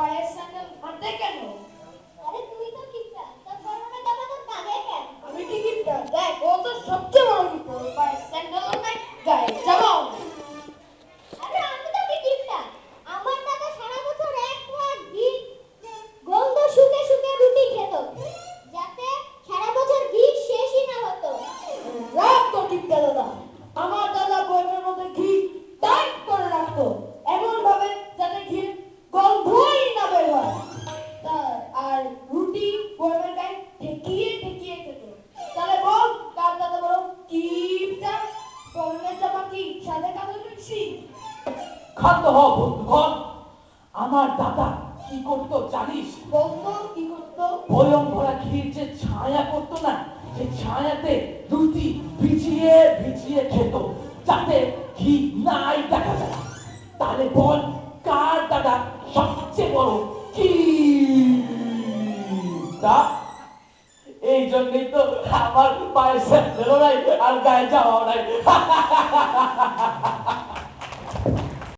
পায়ের স্যান্ডেল হাতে কেন? আরে তুই তো কিপটা, তোর পরনে জামা তোর কাঁধে কেন? আমি কি কিপটা? দেখ ও তো সবচেয়ে বড় কিপটা। ওর পায়ের স্যান্ডেলও নাই, গায়ে জামাও নাই। আরে আমি তো কি কিপটা, আমার দাদা সারা বছর এক মাস ঘি গন্ধ শুকে শুকে রুটি খেত, যাতে সারা বছর ঘি শেষই না হতো। রাখ তোর কিপটা দাদা। আমার দাদা বইমের মধ্যে ঘি টাইট করে রাখতো, এমন ভাবে যাতে ঘির গন্ধই না বের হয়। আর রুটি বইমের গায়ে ঠেকিয়ে ঠেকিয়ে খেত। তাহলে বল কার দাদা বড় কিপটা? পরনের জামা কি সাদা কালো মিক্সি? ক্ষান্ত হ বন্ধুগণ, আমার দাদা কি করতো জানিস? বলতো কি করতো? বয়ম ভরা ঘির যে ছায়া করতো না, সে ছায়াতে রুটি ভিজিয়ে ভিজিয়ে খেত, যাতে ঘি নাই দেখা যায়। তাহলে বল কার দাদা সবচেয়ে বড় কিপটা? এই জন্যই তো আমার পায়ের স্যান্ডেলও নাই আর গায়ে জামাও নাই।